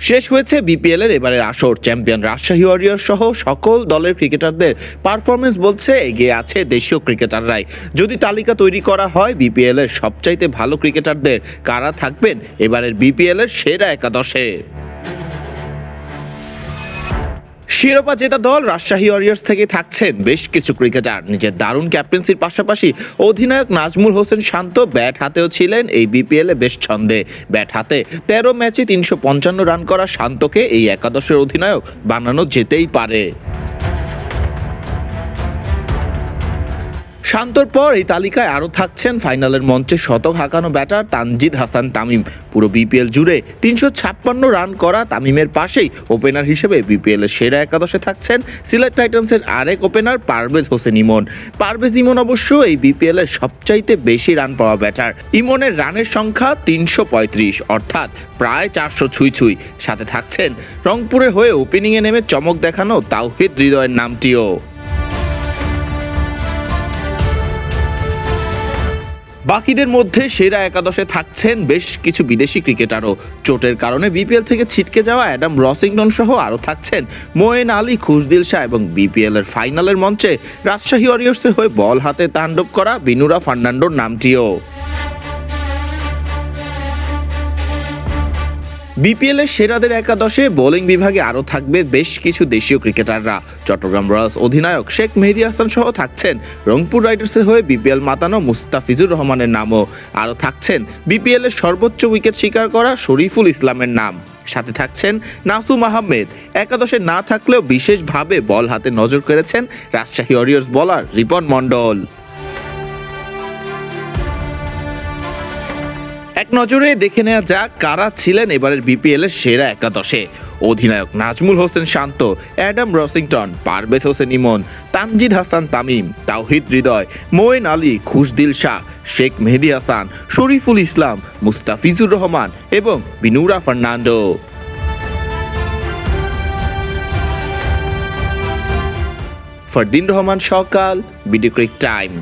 শেষ হয়েছে বিপিএল এর এবারের আসর। চ্যাম্পিয়ন রাজশাহী ওয়ারিয়র্স সহ সকল দলের ক্রিকেটারদের পারফরমেন্স বলছে এগিয়ে আছে দেশীয় ক্রিকেটাররাই। যদি তালিকা তৈরি করা হয় বিপিএল এর সবচাইতে ভালো ক্রিকেটারদের, কারা থাকবেন এবারের বিপিএল এর সেরা একাদশে? শিরোপা জেতা দল রাজশাহী ওয়ারিয়র্স থেকে থাকছেন বেশ কিছু ক্রিকেটার। নিজের দারুণ ক্যাপ্টেন্সির পাশাপাশি অধিনায়ক নাজমুল হোসেন শান্ত ব্যাট হাতেও ছিলেন এই বিপিএল এ বেশ ছন্দে। ব্যাট হাতে 13 ম্যাচে 355 রান করা শান্তকে এই একাদশের অধিনায়ক বানানো যেতেই পারে। শান্তর পর এই তালিকায় আরও থাকছেন ফাইনালের মঞ্চে শতক হাঁকানো ব্যাটার তানজিদ হাসান তামিম। পুরো বিপিএল জুড়ে 356 রান করা তামিমের পাশেই ওপেনার হিসেবে বিপিএল এর সেরা একাদশে থাকছেন সিলেট টাইটান্সের আরেক ওপেনার পারভেজ হোসেন ইমন। পারভেজ ইমন অবশ্য এই বিপিএল এর সবচাইতে বেশি রান পাওয়া ব্যাটার। ইমনের রানের সংখ্যা 335, অর্থাৎ প্রায় 400 ছুঁই। সাথে থাকছেন রংপুরের হয়ে ওপেনিংয়ে নেমে চমক দেখানো তাওহিদ হৃদয়ের নামটিও। বাকিদের মধ্যে সেরা একাদশে থাকছেন বেশ কিছু বিদেশি ক্রিকেটারও। চোটের কারণে বিপিএল থেকে ছিটকে যাওয়া অ্যাডাম রসিংটন সহ আরও থাকছেন মোয়েন আলী, খুশদিল শাহ এবং বিপিএল এর ফাইনালের মঞ্চে রাজশাহী ওয়ারিয়র্সের হয়ে বল হাতে তাণ্ডব করা বিনুরা ফার্নান্ডোর নামটিও। বিপিএল এর সেরাদের একাদশে বোলিং বিভাগে আরও থাকবে বেশ কিছু দেশীয় ক্রিকেটাররা। চট্টগ্রাম রয়্যালস অধিনায়ক শেখ মেহেদী হাসান সহ থাকছেন রংপুর রাইডার্সের হয়ে বিপিএল মাতানো মুস্তাফিজুর রহমানের নামও। আরও থাকছেন বিপিএল এর সর্বোচ্চ উইকেট শিকার করা শরীফুল ইসলামের নাম। সাথে থাকছেন নাসুম আহমেদ। একাদশে না থাকলেও বিশেষভাবে বল হাতে নজর কেড়েছেন রাজশাহী ওয়ারিয়র্স বোলার রিপন মণ্ডল। এক নজরে দেখে নেওয়া যাক কারা ছিলেন এবারের বিপিএল এর সেরা একাদশে। অধিনায়ক নাজমুল হোসেন শান্ত, অ্যাডাম রসিংটন, পারভেজ হোসেন ইমন, তানজিদ হাসান তামিম, তাওহিদ হৃদয়, মোয়েন আলী, খুশদিল শাহ, শেখ মেহেদী হাসান, শরীফুল ইসলাম, মুস্তাফিজুর রহমান এবং বিনুরা ফার্নান্ডো। ফরদিন রহমান সকাল, বিডি ক্রিক টাইম।